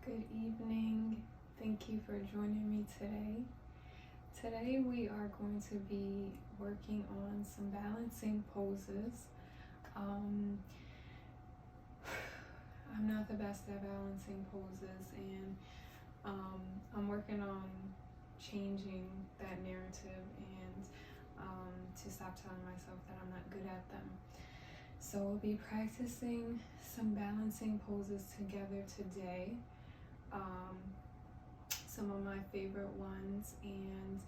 Good evening. Thank you for joining me today. Today we are going to be working on some balancing poses. I'm not the best at balancing poses, and I'm working on changing that narrative and to stop telling myself that I'm not good at them. So we'll be practicing some balancing poses together today. Some of my favorite ones, and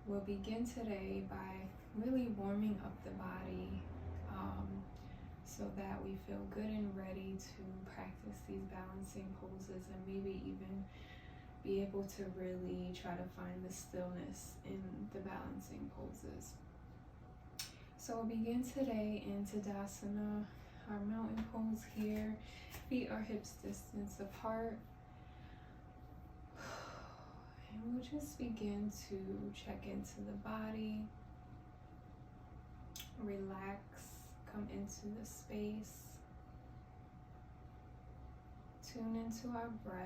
we'll begin today by really warming up the body so that we feel good and ready to practice these balancing poses and maybe even be able to really try to find the stillness in the balancing poses. So we'll begin today in Tadasana, our mountain pose here. Feet are hips distance apart. And we'll just begin to check into the body, relax, come into the space, tune into our breath.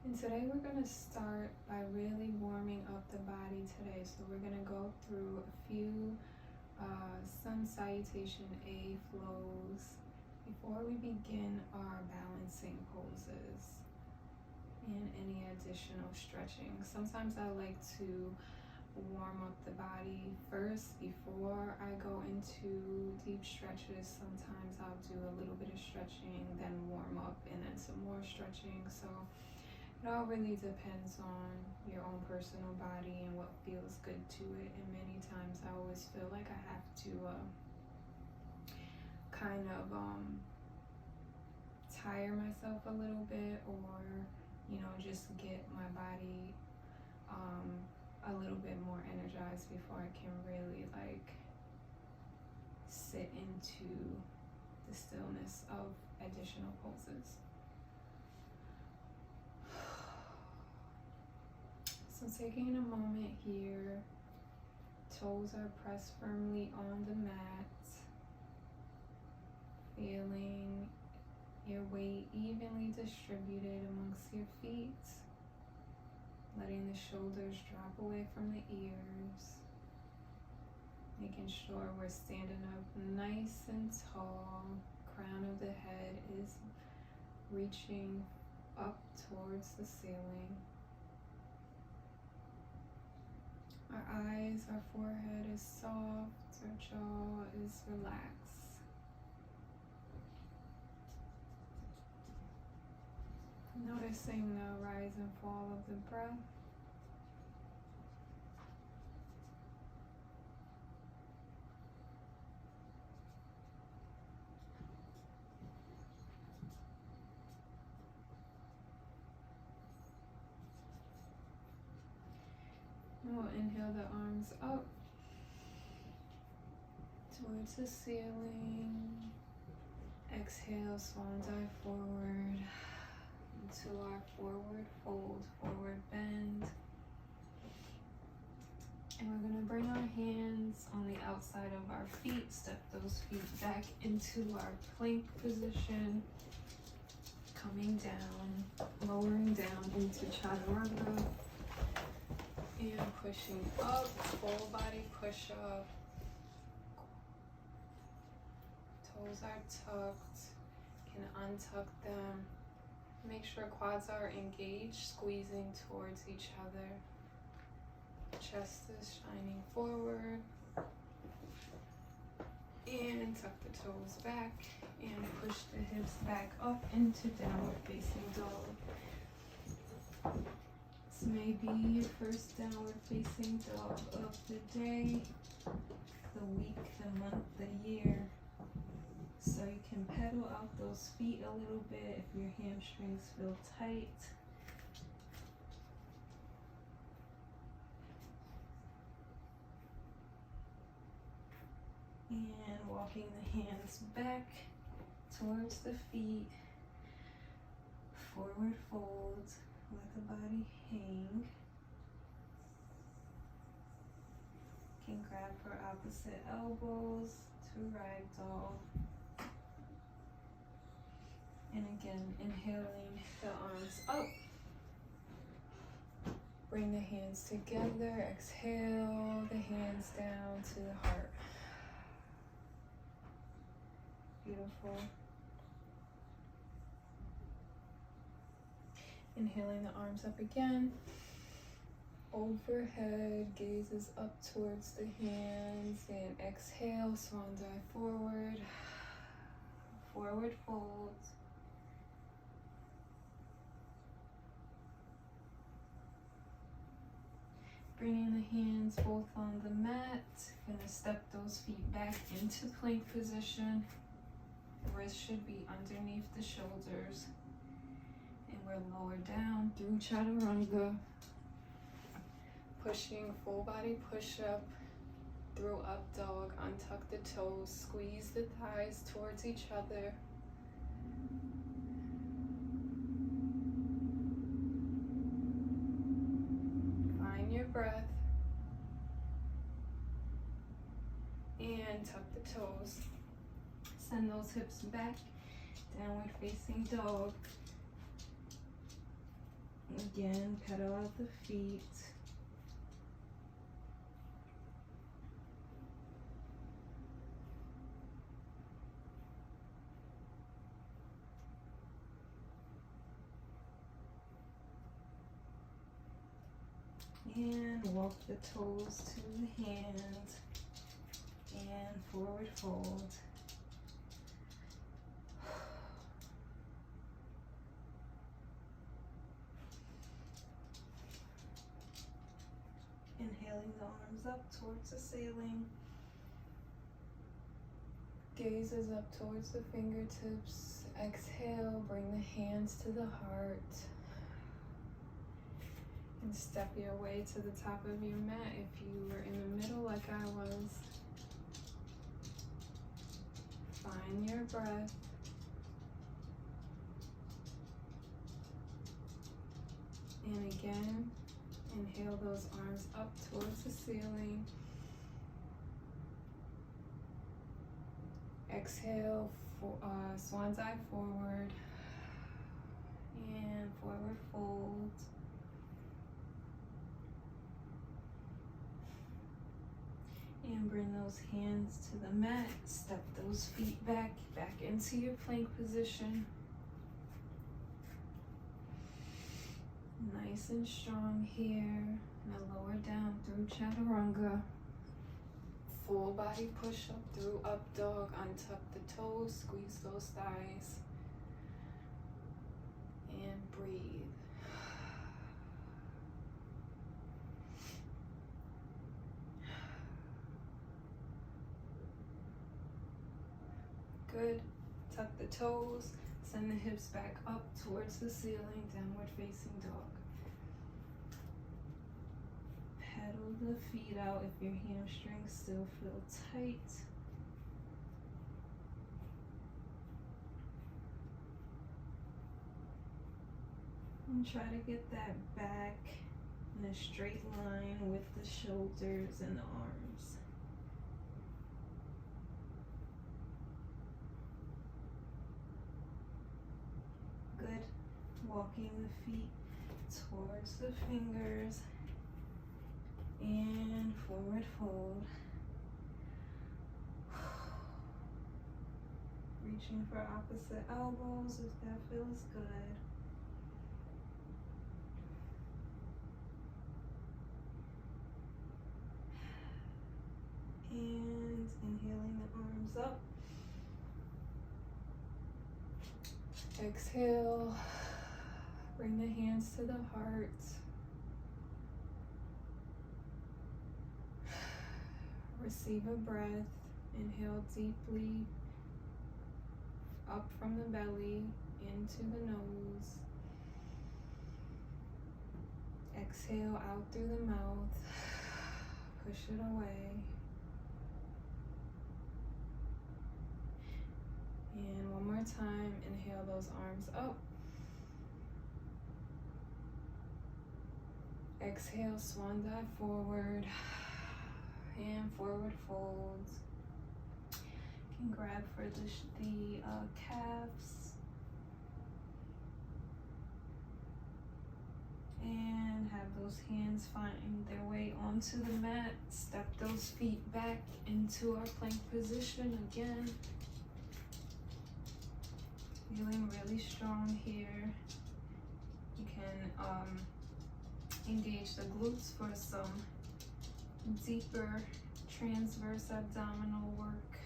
And today we're going to start by really warming up the body today. So we're going to go through a few sun salutation A flows before we begin our balancing poses and any additional stretching. Sometimes I like to warm up the body first before I go into deep stretches. Sometimes I'll do a little bit of stretching, then warm up, and then some more stretching. So it all really depends on your own personal body and what feels good to it. And many times I always feel like I have to kind of tire myself a little bit, or just get my body a little bit more energized before I can really sit into the stillness of additional poses. So taking a moment here, toes are pressed firmly on the mat, feeling your weight evenly distributed amongst your feet, letting the shoulders drop away from the ears, making sure we're standing up nice and tall. Crown of the head is reaching up towards the ceiling. Our eyes, our forehead is soft, our jaw is relaxed. Noticing the rise and fall of the breath. And we'll inhale the arms up towards the ceiling. Exhale, swan dive forward into our forward fold, forward bend. And we're going to bring our hands on the outside of our feet, step those feet back into our plank position, coming down, lowering down into chaturanga, and pushing up, full body push up. Toes are tucked, can untuck them. Make sure quads are engaged, squeezing towards each other. Chest is shining forward. And tuck the toes back and push the hips back up into downward facing dog. This may be your first downward facing dog of the day, the week, the month, the year. So you can pedal out those feet a little bit if your hamstrings feel tight. And walking the hands back towards the feet, forward fold, let the body hang. And grab for opposite elbows to ragdoll. And again, inhaling the arms up. Bring the hands together. Exhale the hands down to the heart. Beautiful. Inhaling the arms up again. Overhead, gazes up towards the hands, and exhale, swan dive forward. Forward fold. Bringing the hands both on the mat. Gonna step those feet back into plank position. Wrists should be underneath the shoulders. And we're lower down through chaturanga. Pushing full body push up through up dog. Untuck the toes. Squeeze the thighs towards each other. Find your breath. And tuck the toes. Send those hips back. Downward facing dog. Again, pedal out the feet. And walk the toes to the hand. And forward fold. Inhaling the arms up towards the ceiling. Gazes up towards the fingertips. Exhale, bring the hands to the heart. And step your way to the top of your mat if you were in the middle like I was. Find your breath. And again, inhale those arms up towards the ceiling. Exhale, swan dive forward. And forward fold. And bring those hands to the mat. Step those feet back into your plank position. Nice and strong here. Now lower down through chaturanga. Full body push up through up dog. Untuck the toes, squeeze those thighs. And breathe. Good. Tuck the toes. Send the hips back up towards the ceiling. Downward facing dog. Pedal the feet out if your hamstrings still feel tight. And try to get that back in a straight line with the shoulders and the arms. Good. Walking the feet towards the fingers. And forward fold. Reaching for opposite elbows if that feels good. And inhaling the arms up. Exhale. Bring the hands to the heart. Receive a breath. Inhale deeply up from the belly into the nose. Exhale out through the mouth. Push it away. And one more time, inhale those arms up. Exhale, swan dive forward. and forward folds. You can grab for the calves. And have those hands find their way onto the mat. Step those feet back into our plank position again. Feeling really strong here. You can engage the glutes for some deeper transverse abdominal work,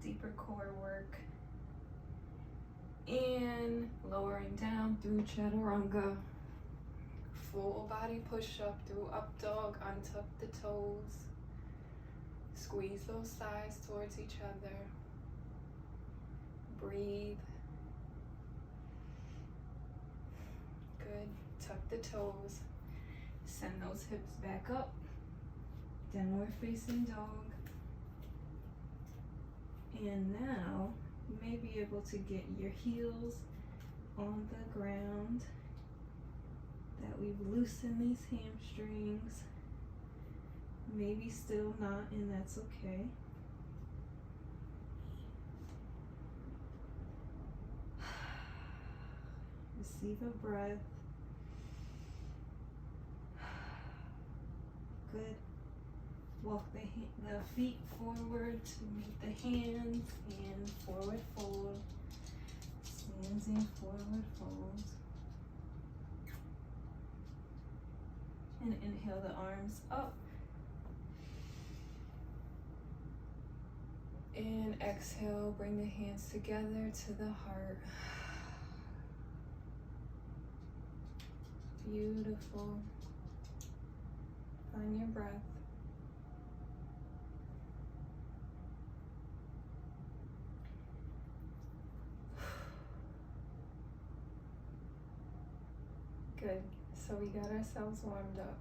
deeper core work, and lowering down through chaturanga. Full body push up through up dog, untuck the toes, squeeze those thighs towards each other. Breathe. Good. Tuck the toes. Send those hips back up. Downward facing dog. And now you may be able to get your heels on the ground. That we've loosened these hamstrings. Maybe still not, and that's okay. Receive a breath. Good. Walk the feet forward to meet the hands and forward fold. Hands in forward fold. And inhale the arms up. And exhale, bring the hands together to the heart. Beautiful. Find your breath. Good. So we got ourselves warmed up.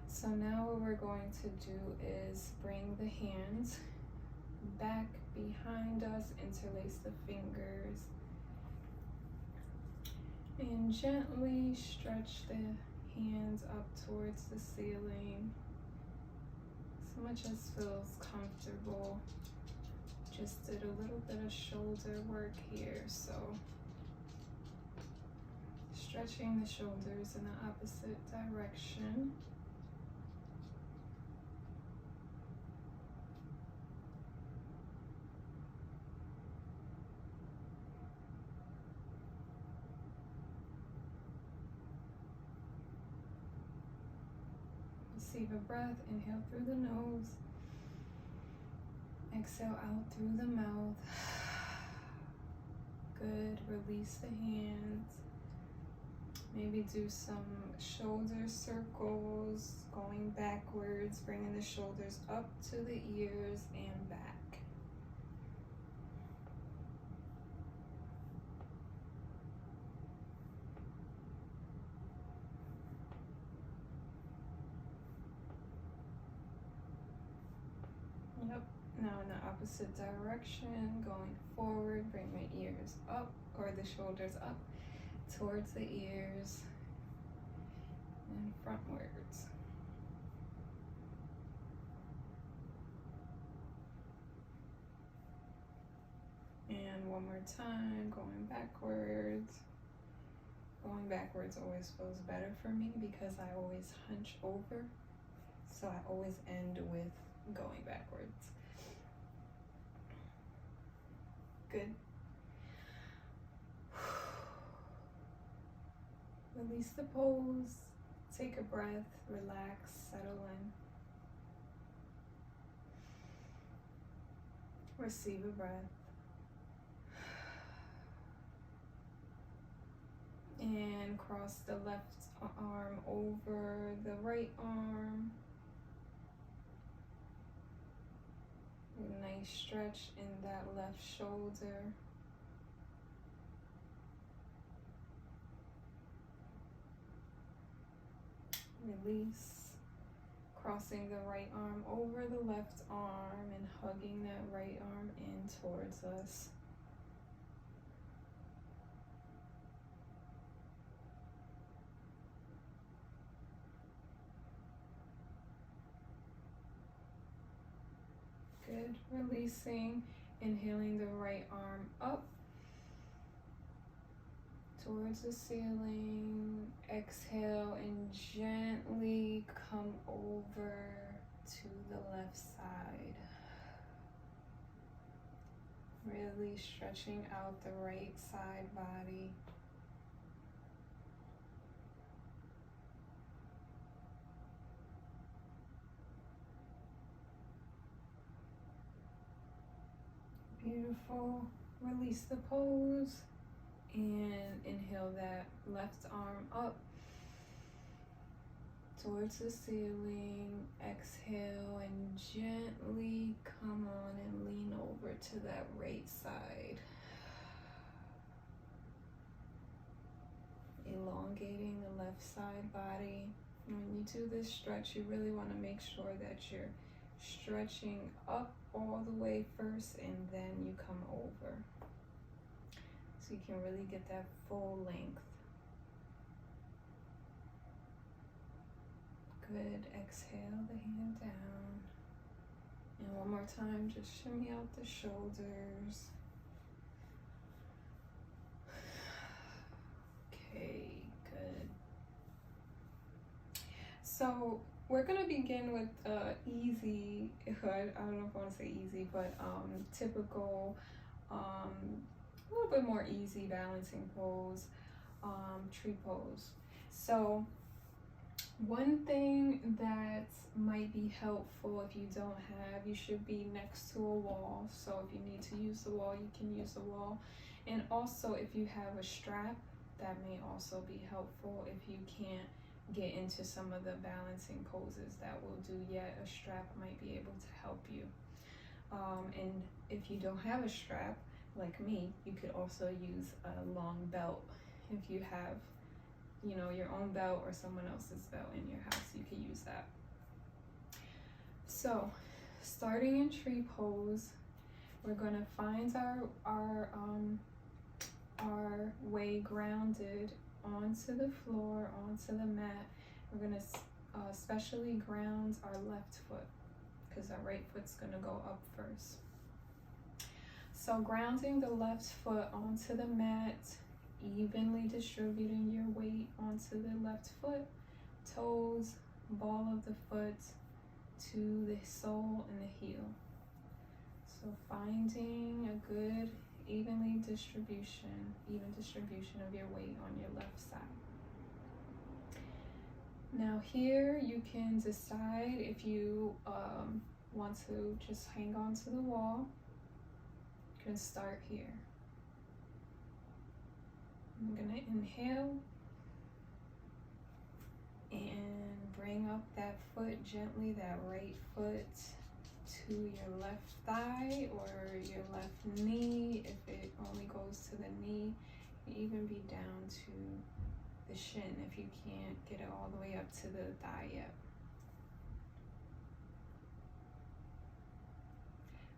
So now what we're going to do is bring the hands back behind us, interlace the fingers, and gently stretch the hands up towards the ceiling, as much as feels comfortable. Just did a little bit of shoulder work here, so stretching the shoulders in the opposite direction. Receive a breath, inhale through the nose, exhale out through the mouth. Good, release the hands. Maybe do some shoulder circles, going backwards, bringing the shoulders up to the ears and back. Yep, now in the opposite direction, going forward, bring my ears up, or the shoulders up towards the ears and frontwards. And one more time, going backwards. Going backwards always feels better for me because I always hunch over. So I always end with going backwards. Good. Release the pose. Take a breath, relax, settle in. Receive a breath. And cross the left arm over the right arm. A nice stretch in that left shoulder. Release. Crossing the right arm over the left arm and hugging that right arm in towards us. Good. Releasing, inhaling the right arm up towards the ceiling. Exhale and gently come over to the left side. Really stretching out the right side body. Beautiful. Release the pose and inhale that left arm up towards the ceiling. Exhale and gently come on and lean over to that right side. Elongating the left side body. When you do this stretch, you really want to make sure that you're stretching up all the way first and then you come over. So you can really get that full length. Good. Exhale the hand down. And one more time, just shimmy out the shoulders. Okay, good. So we're gonna begin with easy, I don't know if I want to say easy, but typical, a little bit more easy balancing pose, tree pose. So one thing that might be helpful if you don't have, you should be next to a wall. So if you need to use the wall, you can use the wall. And also if you have a strap, that may also be helpful if you can't get into some of the balancing poses that will do yet. A strap might be able to help you. And if you don't have a strap, like me, you could also use a long belt. If you have, you know, your own belt or someone else's belt in your house, you can use that. So starting in tree pose, we're going to find our way grounded onto the floor, onto the mat. We're going to especially ground our left foot because our right foot's going to go up first. So grounding the left foot onto the mat, evenly distributing your weight onto the left foot, toes, ball of the foot to the sole and the heel. So finding a good even distribution of your weight on your left side. Now here you can decide if you want to just hang on to the wall. You can start here. I'm gonna inhale and bring up that foot gently, that right foot to your left thigh or your left knee. If it only goes to the knee, you can even be down to the shin if you can't get it all the way up to the thigh yet.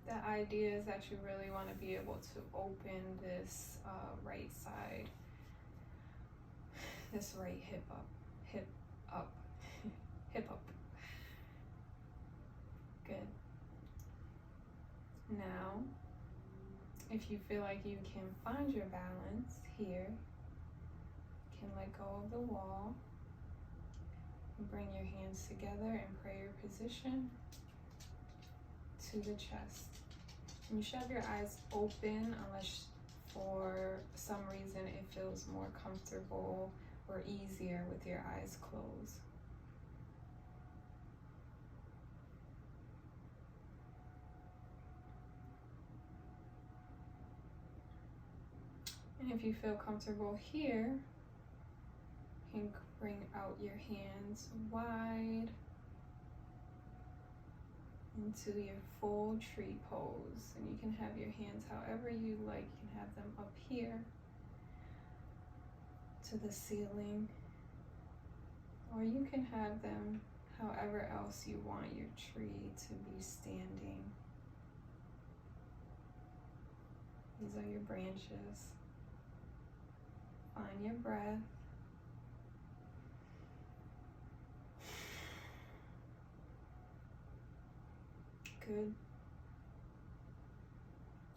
The idea is that you really want to be able to open this right side, this right hip up, hip up. Good. Now, if you feel like you can find your balance here, you can let go of the wall. Bring your hands together in prayer position to the chest. And you should have your eyes open unless for some reason it feels more comfortable or easier with your eyes closed. And if you feel comfortable here, you can bring out your hands wide into your full tree pose. And you can have your hands however you like. You can have them up here to the ceiling, or you can have them however else you want your tree to be standing. These are your branches. Find your breath. Good.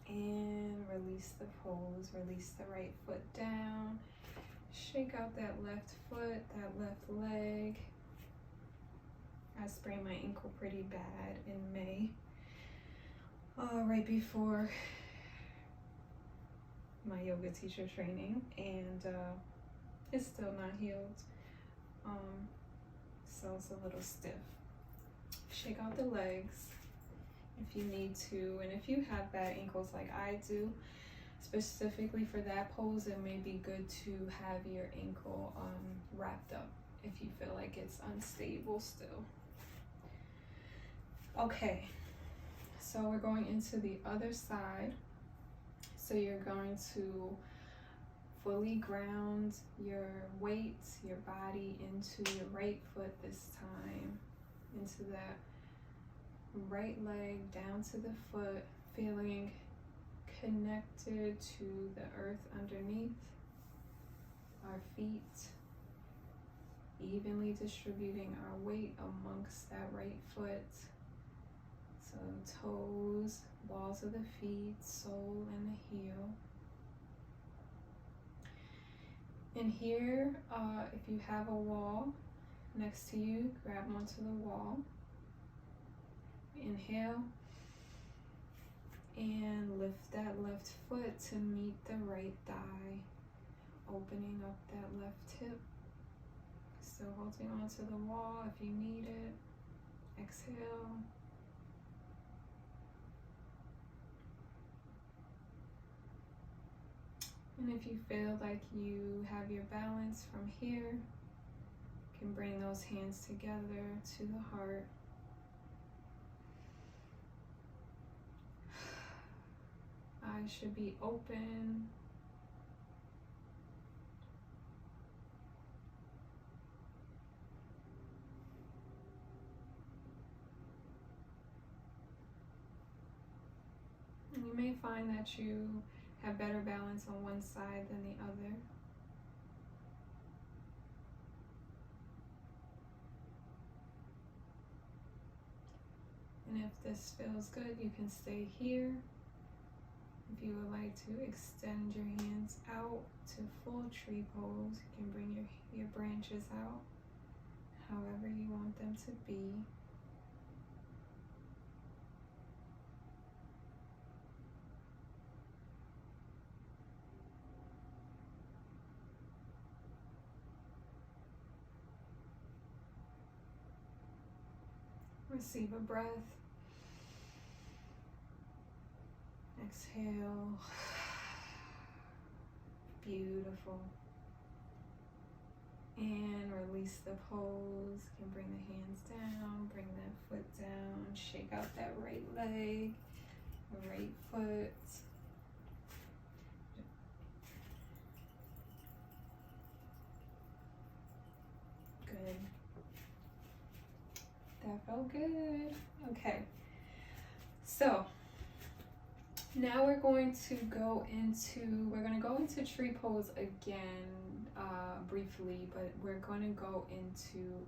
And release the pose. Release the right foot down. Shake out that left foot, that left leg. I sprained my ankle pretty bad in May, right before my yoga teacher training, and it's still not healed, so it's a little stiff. Shake out the legs if you need to, and if you have bad ankles like I do, specifically for that pose, it may be good to have your ankle wrapped up if you feel like it's unstable still. Okay, so we're going into the other side. So you're going to fully ground your weight, your body into your right foot this time, into that right leg, down to the foot, feeling connected to the earth underneath our feet, evenly distributing our weight amongst that right foot. So toes, balls of the feet, sole and the heel. And here, if you have a wall next to you, grab onto the wall. Inhale. And lift that left foot to meet the right thigh, opening up that left hip. Still holding onto the wall if you need it. Exhale. And if you feel like you have your balance from here, you can bring those hands together to the heart. Eyes should be open. And you may find that you have better balance on one side than the other. And if this feels good, you can stay here. If you would like to extend your hands out to full tree pose, you can bring your branches out however you want them to be. Receive a breath. Exhale. Beautiful. And release the pose. You can bring the hands down, bring that foot down, shake out that right leg, the right foot. Good. That felt good. Okay. So now we're going to go into tree pose again briefly, but we're going to go into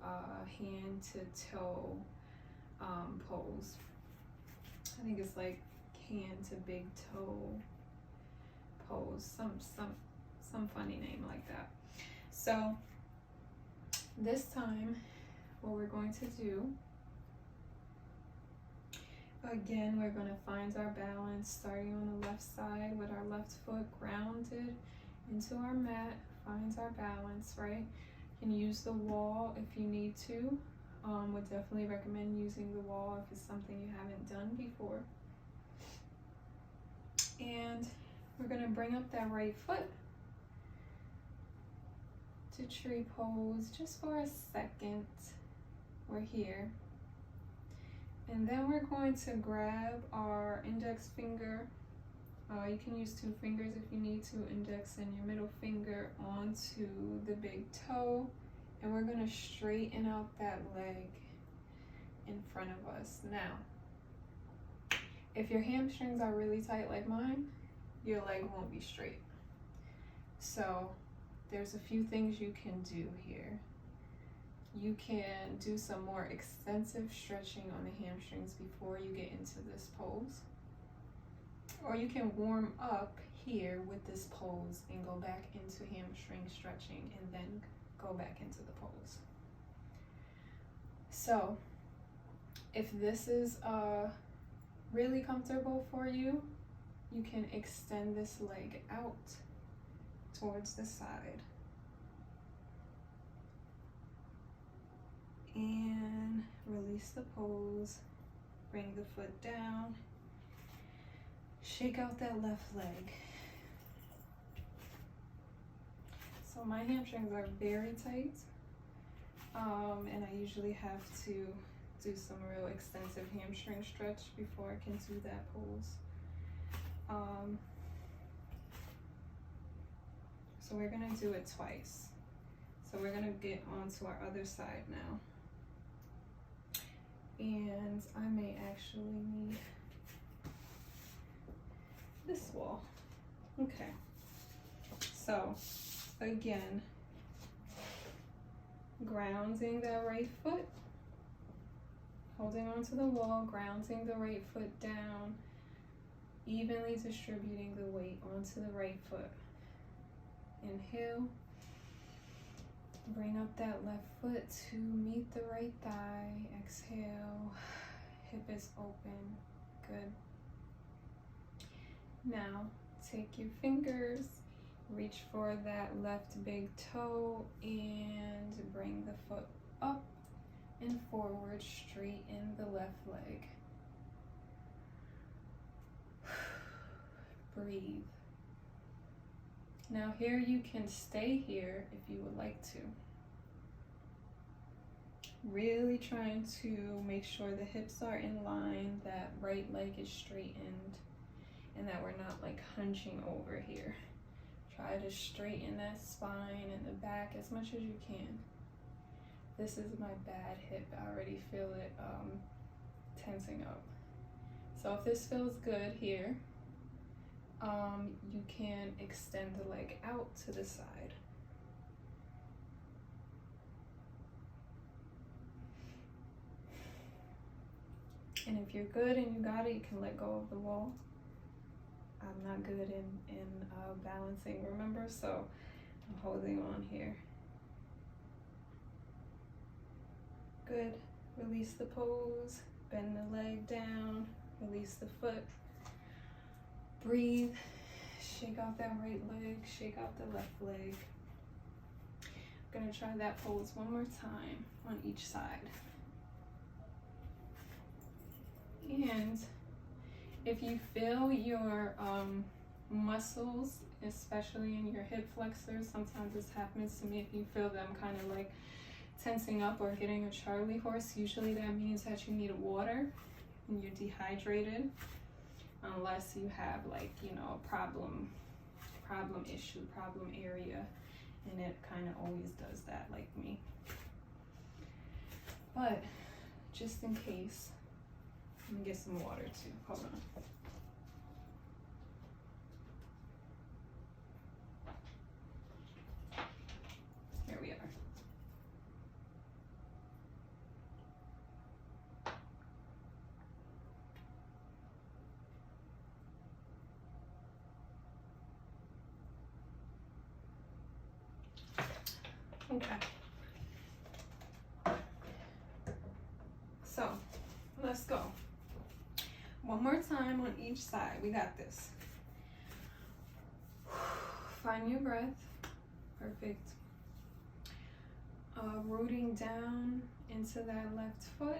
hand to toe pose. I think it's like hand to big toe pose, some funny name like that. So this time what we're going to do, again, we're going to find our balance starting on the left side with our left foot grounded into our mat. Finds our balance, right? You can use the wall if you need to. Would definitely recommend using the wall if it's something you haven't done before. And we're going to bring up that right foot to tree pose just for a second. We're here. And then we're going to grab our index finger. You can use 2 fingers if you need to, index and your middle finger onto the big toe. And we're going to straighten out that leg in front of us. Now, if your hamstrings are really tight like mine, your leg won't be straight. So there's a few things you can do here. You can do some more extensive stretching on the hamstrings before you get into this pose. Or you can warm up here with this pose and go back into hamstring stretching and then go back into the pose. So if this is really comfortable for you, you can extend this leg out towards the side. And release the pose. Bring the foot down. Shake out that left leg. So my hamstrings are very tight. And I usually have to do some real extensive hamstring stretch before I can do that pose. So we're gonna do it twice. So we're gonna get onto our other side now. And I may actually need this wall. Okay. So again, grounding that right foot, holding onto the wall, grounding the right foot down, evenly distributing the weight onto the right foot. Inhale, bring up that left foot to meet the right thigh. Exhale, hip is open. Good. Now take your fingers, reach for that left big toe and bring the foot up and forward, straighten the left leg. Breathe. Now here you can stay here if you would like to. Really trying to make sure the hips are in line, that right leg is straightened, and that we're not like hunching over here. Try to straighten that spine and the back as much as you can. This is my bad hip. I already feel it tensing up. So if this feels good here, you can extend the leg out to the side. And if you're good and you got it, you can let go of the wall. I'm not good in balancing, remember? So I'm holding on here. Good. Release the pose, bend the leg down, release the foot. Breathe, shake out that right leg, shake out the left leg. I'm gonna try that pose one more time on each side. And if you feel your muscles, especially in your hip flexors, sometimes this happens to me, if you feel them kind of like tensing up or getting a Charlie horse, usually that means that you need water and you're dehydrated. Unless you have like, you know, a problem issue, problem area, and it kind of always does that, like me. But just in case, let me get some water too. Hold on. Here we are. Okay. So let's go. One more time on each side. We got this. Find your breath. Perfect. Rooting down into that left foot.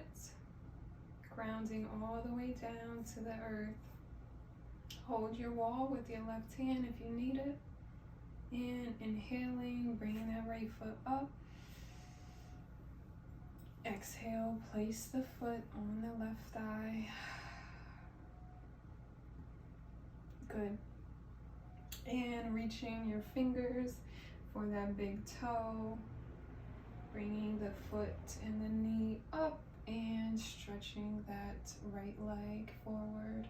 Grounding all the way down to the earth. Hold your wall with your left hand if you need it. And inhaling, bringing that right foot up. Exhale, place the foot on the left thigh. Good. And reaching your fingers for that big toe. Bringing the foot and the knee up and stretching that right leg forward.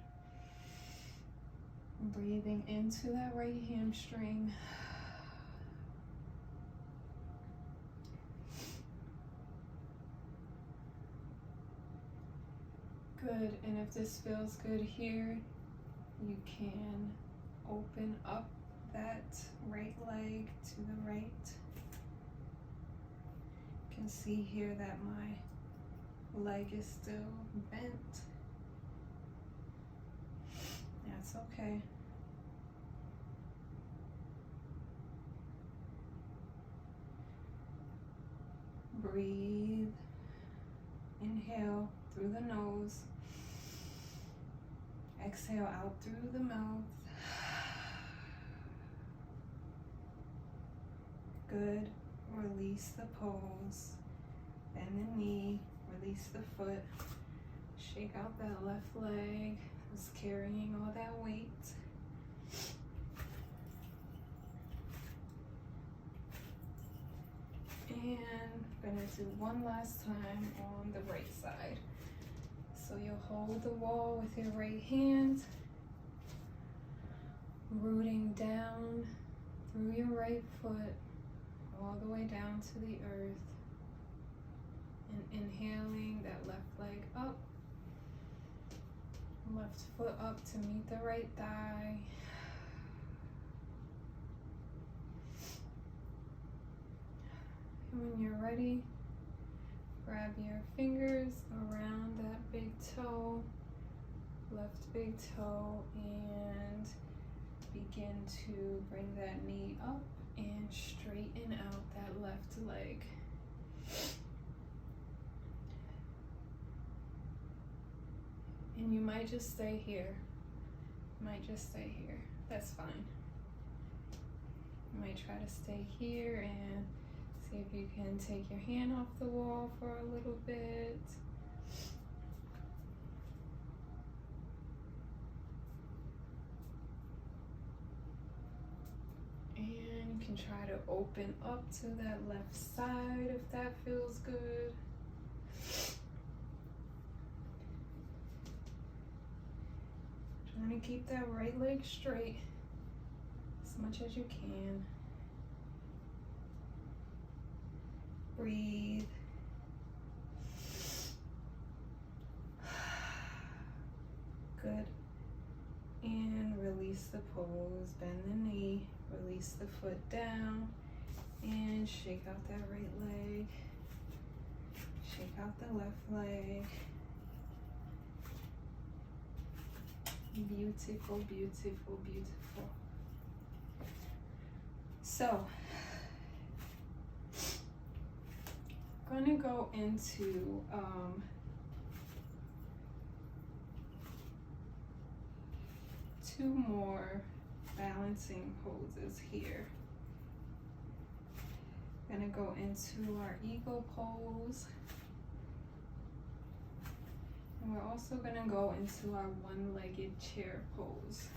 Breathing into that right hamstring. Good, and if this feels good here, you can open up that right leg to the right. You can see here that my leg is still bent. That's okay. Breathe. Inhale through the nose. Exhale out through the mouth. Good. Release the pose. Bend the knee. Release the foot. Shake out that left leg that's carrying all that weight. And I'm gonna do one last time on the right side. So you'll hold the wall with your right hand, rooting down through your right foot, all the way down to the earth. And inhaling that left leg up, left foot up to meet the right thigh. And when you're ready, grab your fingers around that big toe, left big toe, and begin to bring that knee up and straighten out that left leg. And you might just stay here. That's fine. You might try to stay here and see if you can take your hand off the wall for a little bit. And you can try to open up to that left side if that feels good. Trying to keep that right leg straight as much as you can. Breathe. Good. And release the pose. Bend the knee. Release the foot down. And shake out that right leg. Shake out the left leg. Beautiful, beautiful, beautiful. So, I'm going to go into two more balancing poses here. I'm going to go into our eagle pose. And we're also going to go into our one-legged chair pose.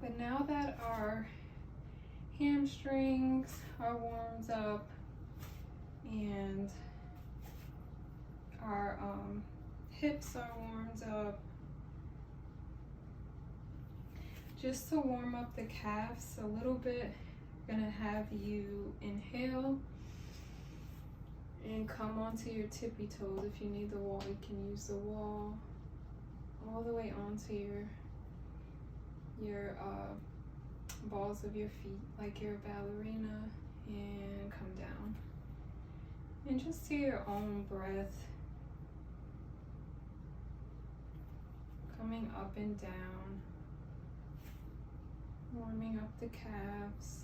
But now that our hamstrings are warmed up and our hips are warmed up, just to warm up the calves a little bit, I'm going to have you inhale and come onto your tippy toes. If you need the wall, you can use the wall all the way onto your balls of your feet like you're a ballerina, and come down. And just to your own breath, coming up and down, warming up the calves.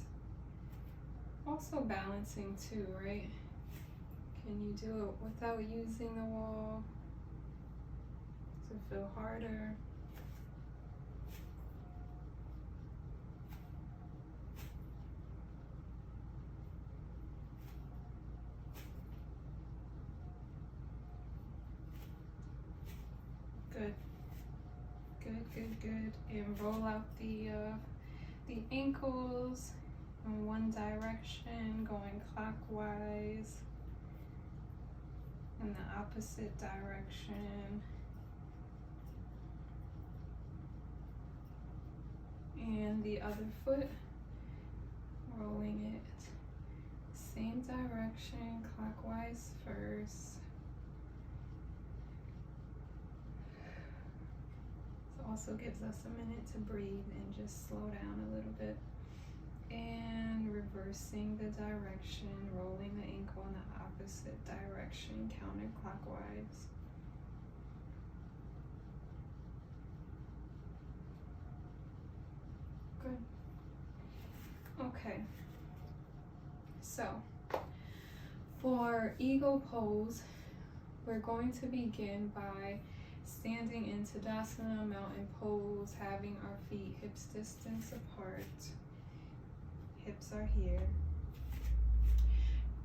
Also balancing too, right? Can you do it without using the wall? Does it feel harder? Good. Good, good, good. And roll out the ankles in one direction, going clockwise. In the opposite direction. And the other foot, rolling it same direction, clockwise first. So also gives us a minute to breathe and just slow down a little bit. And reversing the direction, rolling the ankle in the opposite direction, counterclockwise. Good. Okay. So, for eagle pose, we're going to begin by standing in Tadasana, mountain pose, having our feet hips distance apart. Hips are here.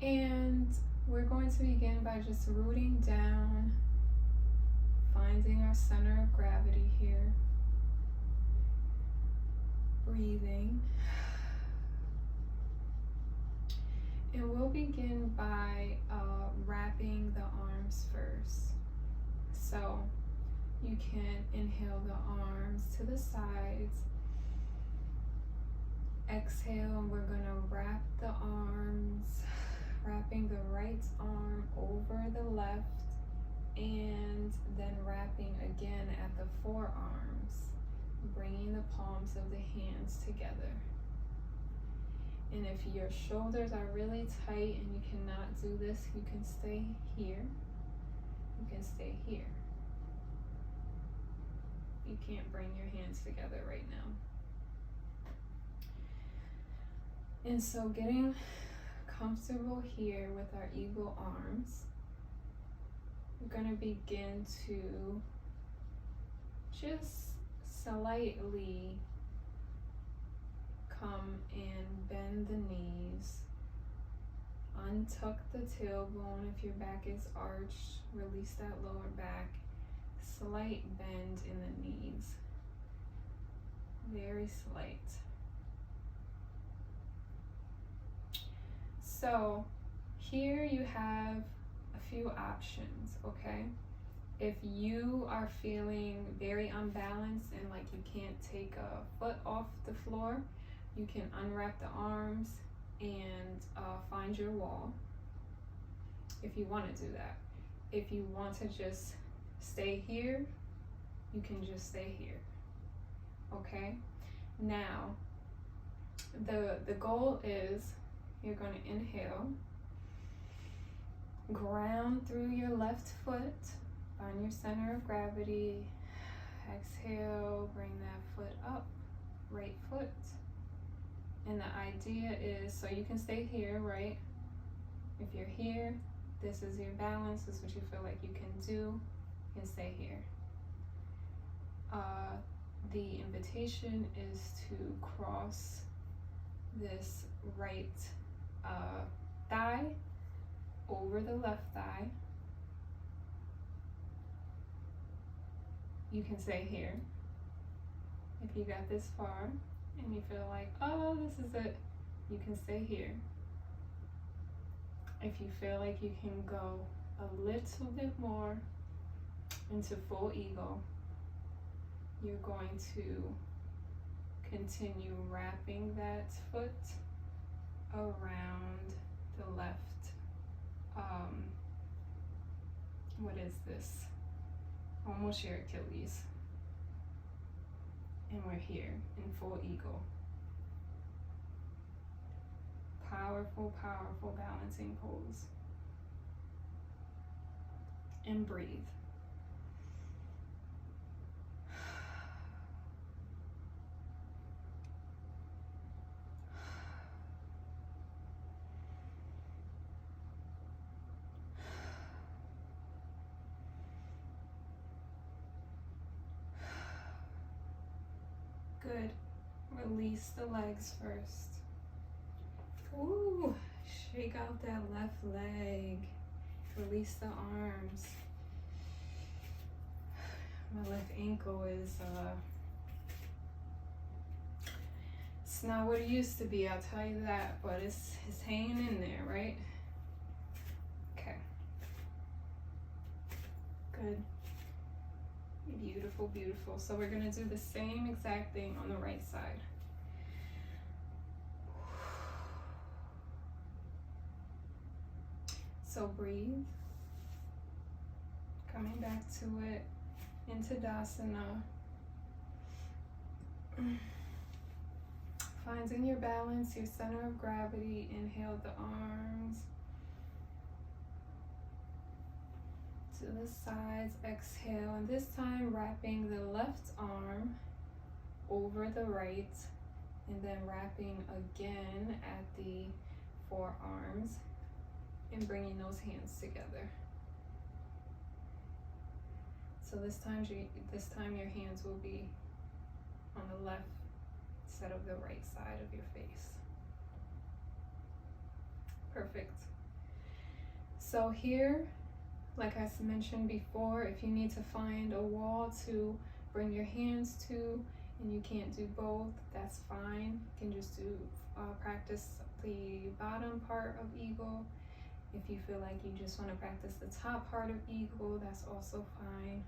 And we're going to begin by just rooting down, finding our center of gravity here. Breathing. And we'll begin by wrapping the arms first. So you can inhale the arms to the sides. Exhale, and we're gonna wrap the arms, wrapping the right arm over the left, and then wrapping again at the forearms, bringing the palms of the hands together. And if your shoulders are really tight and you cannot do this, you can stay here. You can stay here. You can't bring your hands together right now. And so getting comfortable here with our eagle arms, we're going to begin to just slightly come and bend the knees. Untuck the tailbone if your back is arched. Release that lower back. Slight bend in the knees. Very slight. So here you have a few options, okay? If you are feeling very unbalanced and like you can't take a foot off the floor, you can unwrap the arms and find your wall if you want to do that. If you want to just stay here, you can just stay here, okay? Now, the goal is you're going to inhale, ground through your left foot, find your center of gravity. Exhale, bring that foot up, right foot. And the idea is, so you can stay here, right? If you're here, this is your balance, this is what you feel like you can do, you can stay here. The invitation is to cross this right thigh over the left thigh. You can stay here. If you got this far and you feel like, oh, this is it, you can stay here. If you feel like you can go a little bit more into full eagle, you're going to continue wrapping that foot around the left, what is this? Almost your Achilles. And we're here in full eagle. Powerful, powerful balancing pose. And breathe. Good. Release the legs first. Ooh, shake out that left leg. Release the arms. My left ankle is, it's not what it used to be, I'll tell you that, but it's hanging in there, right? Okay. Good. Beautiful, beautiful. So we're gonna do the same exact thing on the right side. So breathe. Coming back to it into Tadasana. Finding your balance, your center of gravity. Inhale the arms to the sides. Exhale, and this time wrapping the left arm over the right, and then wrapping again at the forearms and bringing those hands together. So this time your hands will be on the left instead of the right side of your face. Perfect. So here, like I mentioned before, if you need to find a wall to bring your hands to and you can't do both, that's fine. You can just do practice the bottom part of eagle. If you feel like you just want to practice the top part of eagle, that's also fine.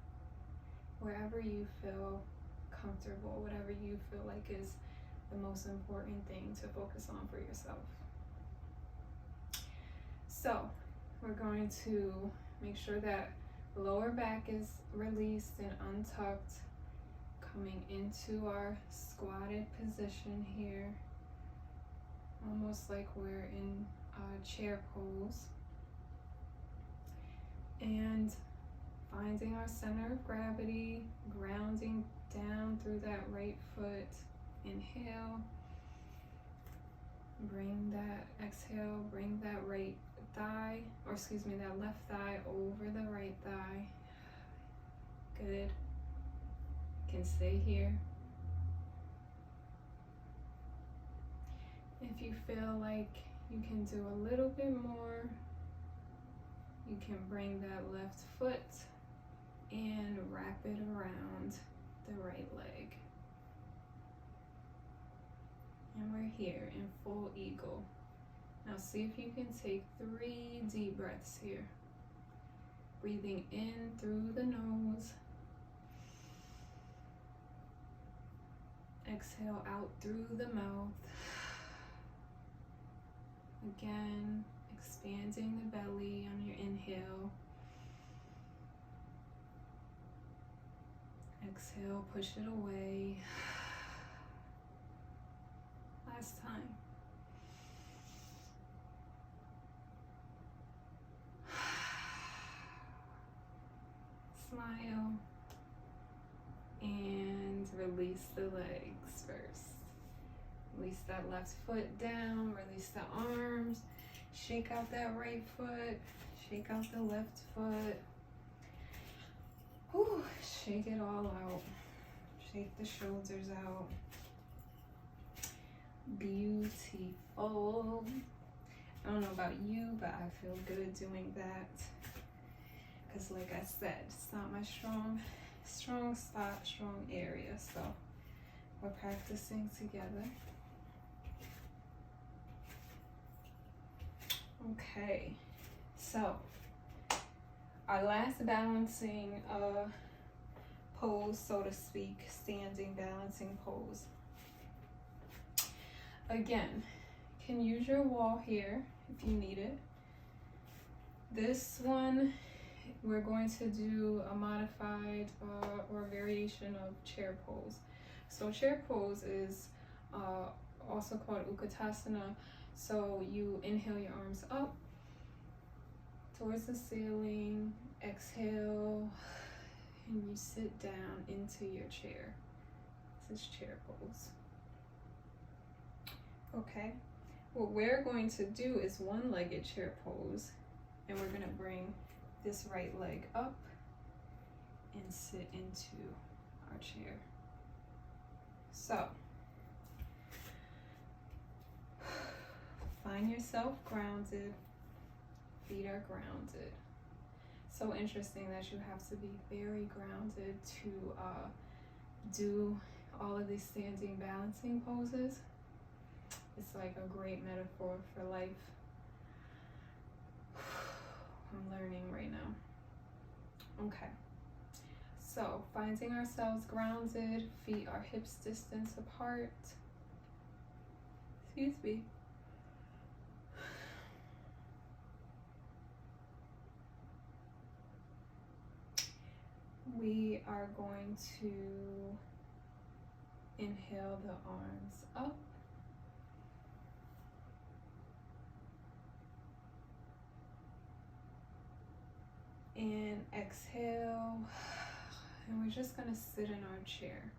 Wherever you feel comfortable, whatever you feel like is the most important thing to focus on for yourself. So we're going to make sure that lower back is released and untucked, coming into our squatted position here, almost like we're in a chair pose. And finding our center of gravity, grounding down through that right foot. Inhale, exhale, bring that right thigh, or excuse me, that left thigh over the right thigh. Good. Can stay here. If you feel like you can do a little bit more, you can bring that left foot and wrap it around the right leg. And we're here in full eagle. Now see if you can take 3 deep breaths here. Breathing in through the nose. Exhale out through the mouth. Again, expanding the belly on your inhale. Exhale, push it away. Last time. Smile. And release the legs first. Release that left foot down, release the arms. Shake out that right foot, shake out the left foot. Whew, shake it all out. Shake the shoulders out. Beautiful. I don't know about you, but I feel good doing that. Because like I said, it's not my strong spot, strong area. So we're practicing together. Okay, so our last balancing pose, so to speak, standing balancing pose. Again, you can use your wall here if you need it. This one, we're going to do a modified or variation of chair pose. So chair pose is also called Utkatasana. So you inhale your arms up towards the ceiling, exhale, and you sit down into your chair. This is chair pose. Okay, what we're going to do is one-legged chair pose, and we're gonna bring this right leg up and sit into our chair. So, find yourself grounded, feet are grounded. So interesting that you have to be very grounded to do all of these standing balancing poses. It's like a great metaphor for life. I'm learning right now. Okay. So, finding ourselves grounded, feet are hips distance apart. Excuse me. We are going to Inhale the arms up. And exhale. And we're just going to sit in our chair.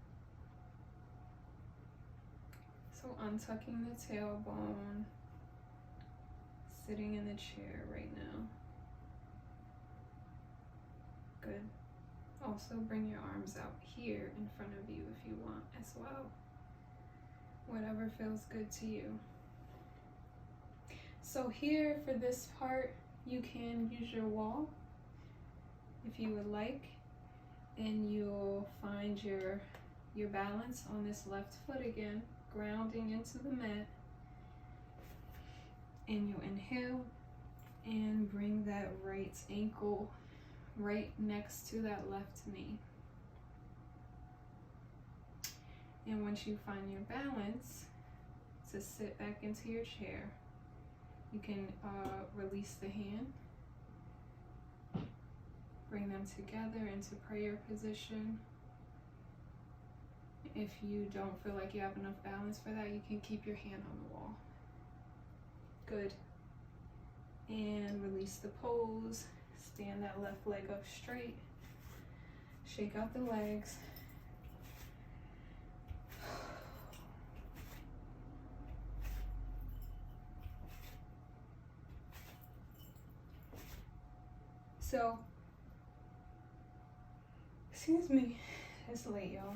So untucking the tailbone, sitting in the chair right now. Good. Also bring your arms out here in front of you if you want as well. Whatever feels good to you. So here for this part, you can use your wall if you would like, and you'll find your balance on this left foot again, grounding into the mat. And you'll inhale and bring that right ankle right next to that left knee. And once you find your balance, to sit back into your chair, you can release the hand, bring them together into prayer position. If you don't feel like you have enough balance for that, you can keep your hand on the wall. Good. And release the pose. Stand that left leg up straight. Shake out the legs. So, excuse me, it's late, y'all.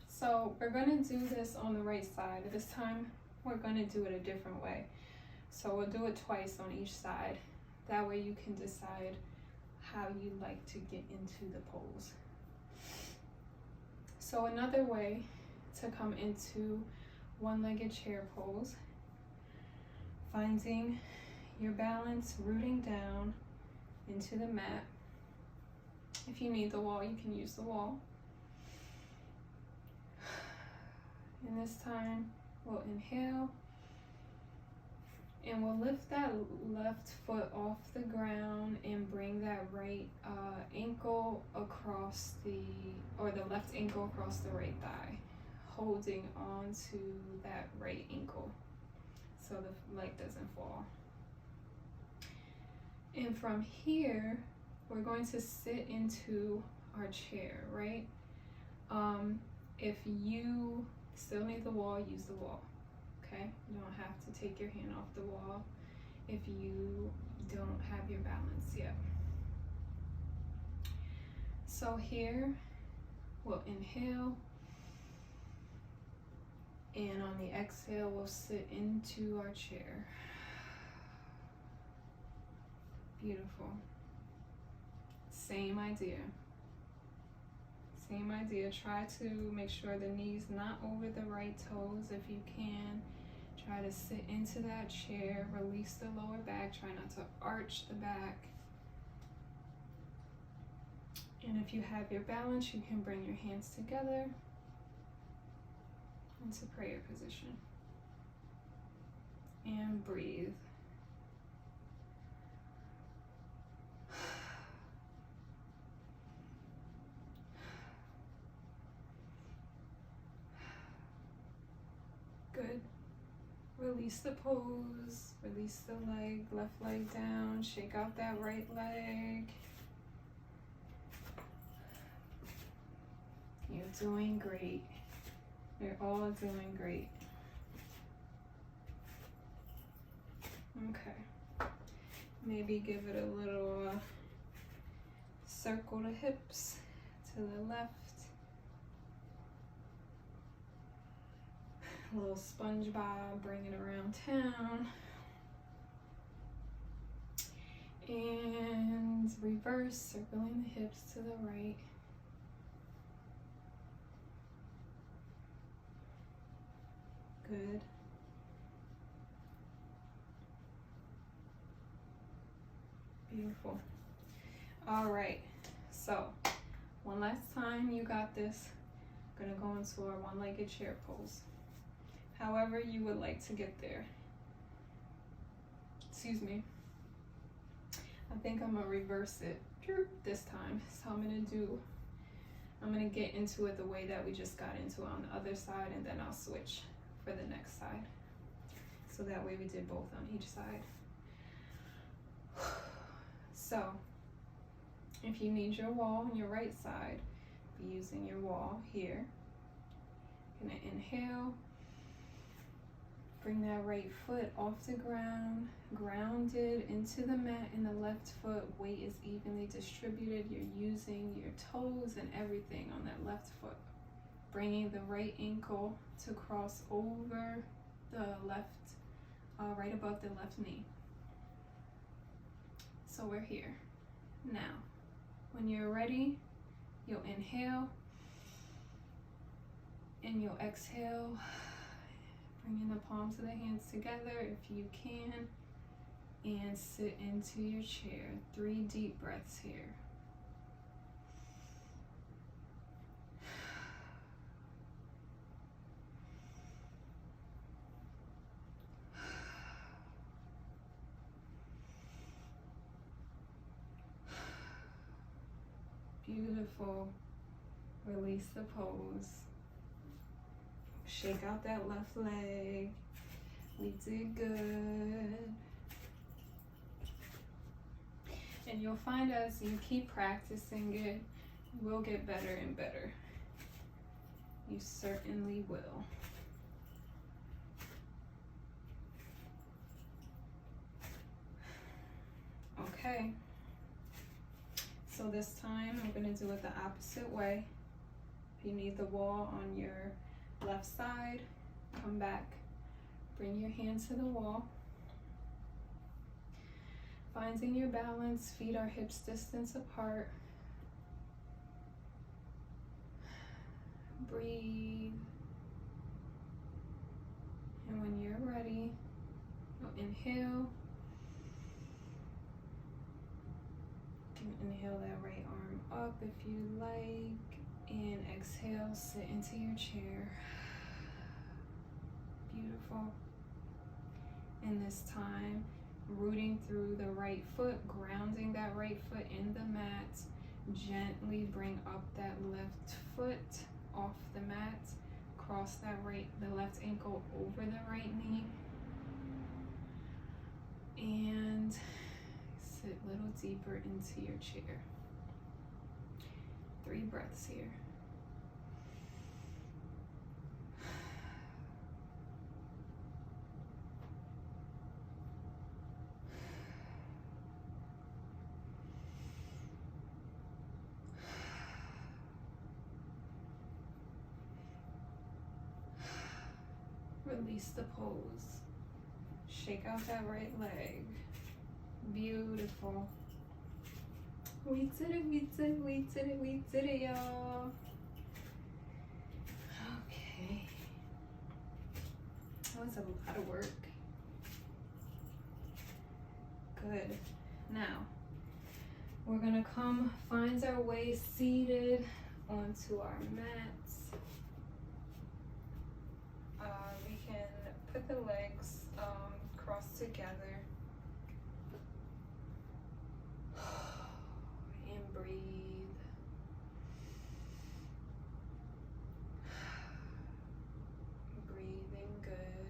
So we're gonna do this on the right side. This time we're gonna do it a different way. So we'll do it twice on each side. That way you can decide how you like to get into the pose. So another way to come into one-legged chair pose, finding your balance, rooting down into the mat. If you need the wall, you can use the wall. And this time we'll inhale and we'll lift that left foot off the ground and bring that right ankle across the left ankle across the right thigh, holding on to that right ankle so the leg doesn't fall. And from here, we're going to sit into our chair, right? If you still need the wall, use the wall, okay? You don't have to take your hand off the wall if you don't have your balance yet. So here, we'll inhale, and on the exhale, we'll sit into our chair. Beautiful. Same idea. Same idea. Try to make sure the knee's not over the right toes if you can. Try to sit into that chair. Release the lower back. Try not to arch the back. And if you have your balance, you can bring your hands together into prayer position. And breathe. Good. Release the pose, release the leg, left leg down, shake out that right leg. You're doing great. You're all doing great. Okay. Maybe give it a little circle the hips to the left. A little SpongeBob, bring it around town. And reverse, circling the hips to the right. Good. Beautiful. All right, so one last time, you got this. I'm gonna go into our one-legged chair pose. However you would like to get there. Excuse me. I think I'm gonna reverse it this time. So I'm gonna do I'm going to get into it the way that we just got into on the other side, and then I'll switch for the next side. So that way we did both on each side. So if you need your wall on your right side, be using your wall here. Gonna inhale, bring that right foot off the ground, grounded into the mat in the left foot. Weight is evenly distributed. You're using your toes and everything on that left foot. Bringing the right ankle to cross over the left, right above the left knee. So we're here. Now, when you're ready, you'll inhale and you'll exhale. Bringing the palms of the hands together if you can, and sit into your chair. 3 deep breaths here. Beautiful. Release the pose. Shake out that left leg. We did good. And you'll find as you keep practicing it, you will get better and better. You certainly will. Okay. So this time I'm going to do it the opposite way. If you need the wall on your left side, come back, bring your hand to the wall. Finding your balance, feet are hips distance apart. Breathe. And when you're ready, you'll inhale. You can inhale that right arm up if you like, and exhale, sit into your chair. Beautiful. And this time, rooting through the right foot, grounding that right foot in the mat. Gently bring up that left foot off the mat. Cross the left ankle over the right knee. And sit a little deeper into your chair. 3 breaths here. Release the pose. Shake out that right leg. Beautiful. We did it, we did it, we did it, we did it, y'all. Okay. That was a lot of work. Good. Now, we're gonna find our way seated onto our mats. We can put the legs crossed together. And breathe. Breathing good.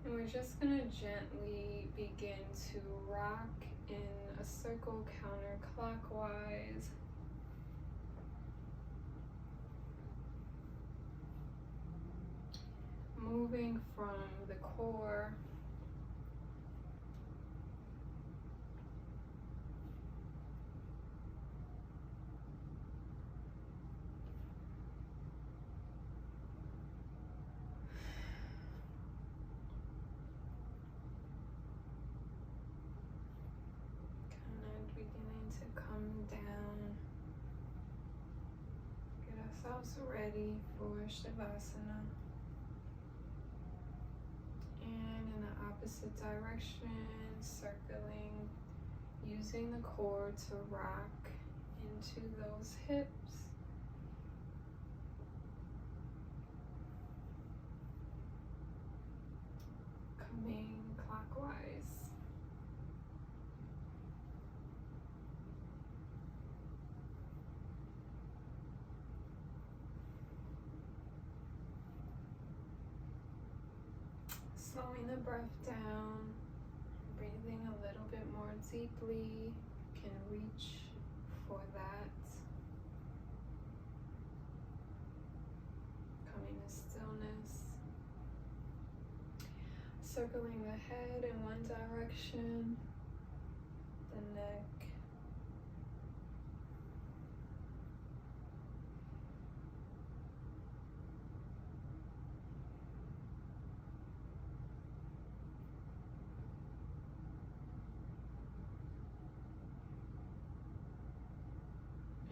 And we're just going to gently begin to rock in a circle counterclockwise. Moving from the core beginning to come down. Get ourselves ready for Shavasana. And in the opposite direction, circling, using the core to rock into those hips. moving clockwise. Slowing the breath down, breathing a little bit more deeply. You can reach for that. Coming to stillness. Circling the head in one direction, the neck.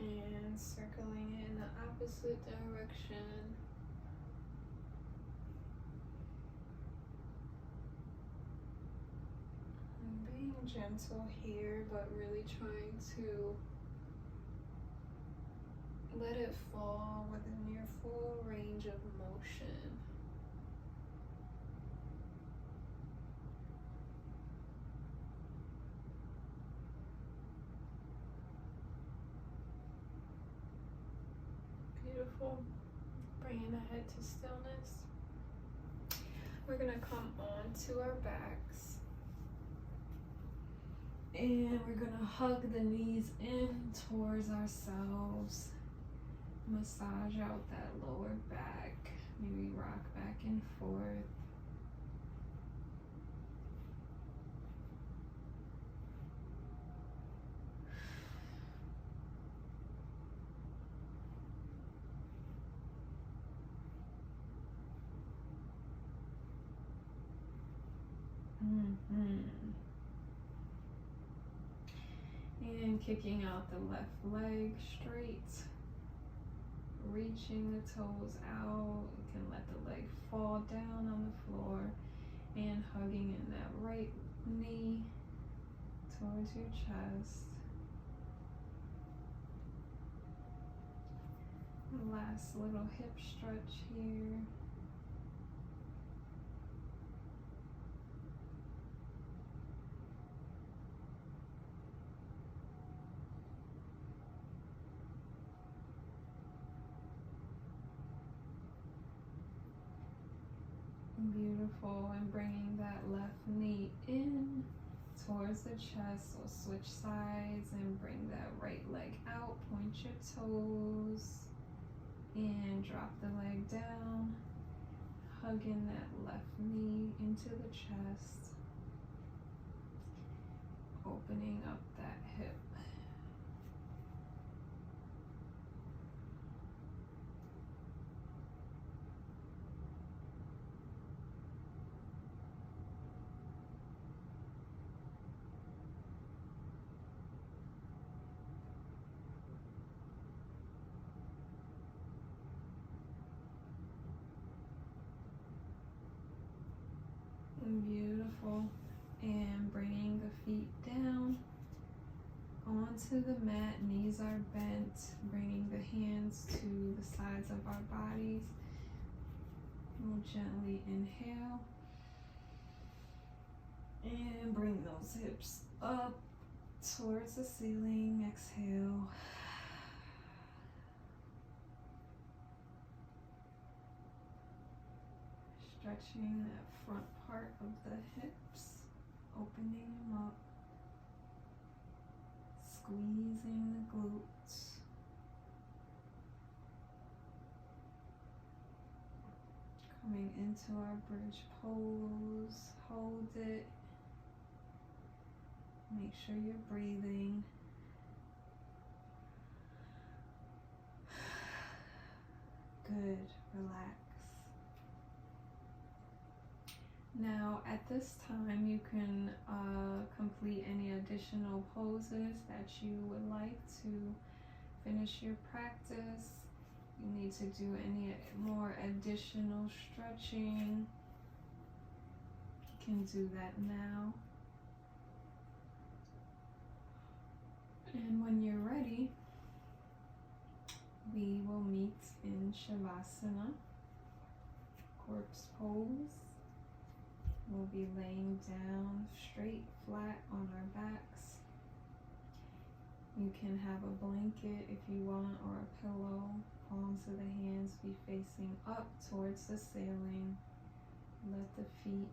And circling it in the opposite direction. And being gentle here, but really trying to let it fall within your full range of motion. Beautiful. Bringing the head to stillness. We're gonna come onto our backs. And we're gonna hug the knees in towards ourselves. Massage out that lower back. Maybe rock back and forth. And kicking out the left leg straight. Reaching the toes out. You can let the leg fall down on the floor. And hugging in that right knee towards your chest. Last little hip stretch here. Beautiful. And bringing that left knee in towards the chest. So switch sides and bring that right leg out. Point your toes. And drop the leg down. Hugging that left knee into the chest. Opening up that hip. Beautiful. And bringing the feet down onto the mat. Knees are bent. Bringing the hands to the sides of our bodies. We'll gently inhale. And bring those hips up towards the ceiling. Exhale. Stretching that front part of the hips, opening them up, squeezing the glutes. Coming into our bridge pose, hold it. Make sure you're breathing. Good, relax. Now at this time you can complete any additional poses that you would like to finish your practice. You need to do any more additional stretching. You can do that now. And when you're ready, we will meet in Shavasana, corpse pose. We'll be laying down straight, flat on our backs. You can have a blanket if you want, or a pillow. Palms of the hands be facing up towards the ceiling. Let the feet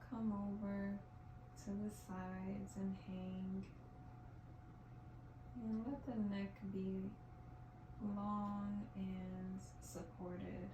come over to the sides and hang. And let the neck be long and supported.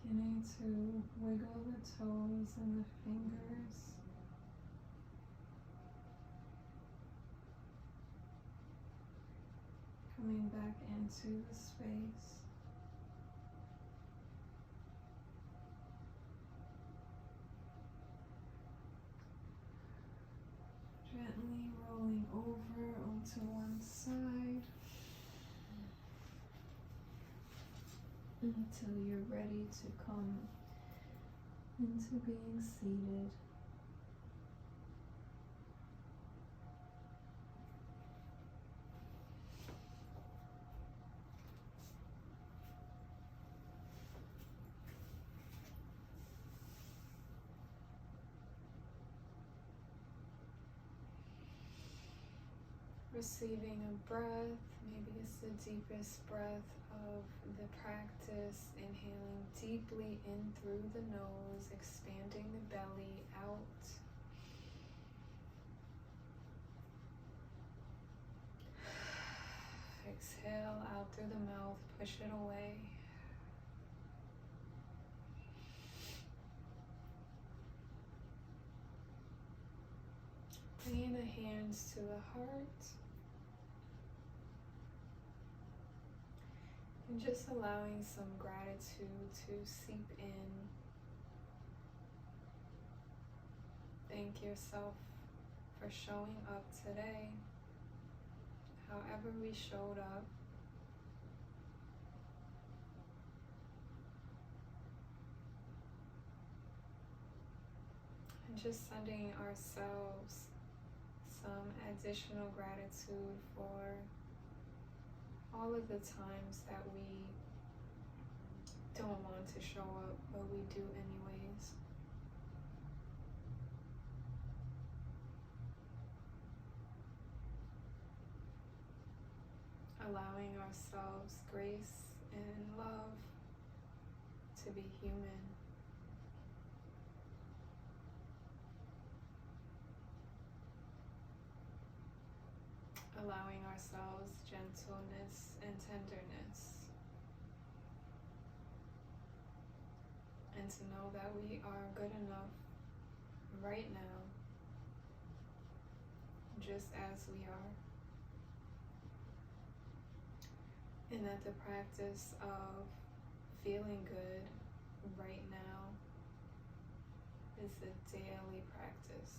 Beginning to wiggle the toes and the fingers. Coming back into the space. Gently rolling over onto one side until you're ready to come into being seated. Receiving a breath, maybe it's the deepest breath of the practice, inhaling deeply in through the nose, expanding the belly out. Exhale out through the mouth, push it away. Bringing the hands to the heart. And just allowing some gratitude to seep in. Thank yourself for showing up today, however we showed up. And just sending ourselves some additional gratitude for all of the times that we don't want to show up, but we do anyways. Allowing ourselves grace and love to be human. Allowing ourselves gentleness and tenderness. And to know that we are good enough right now, just as we are. And that the practice of feeling good right now is a daily practice.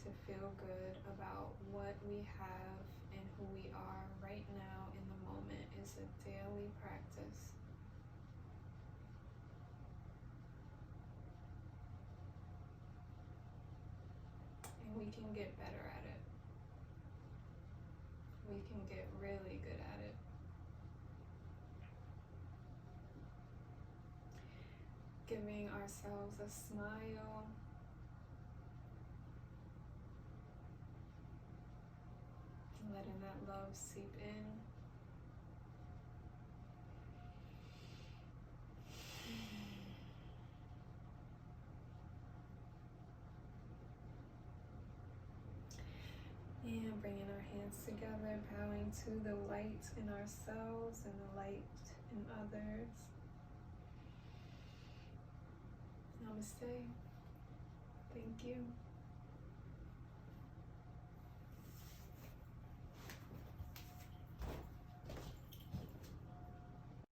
To feel good about what we have and who we are right now in the moment is a daily practice. And we can get better at it. We can get really good at it. Giving ourselves a smile. Letting that love seep in. And bringing our hands together, bowing to the light in ourselves and the light in others. Namaste. Thank you.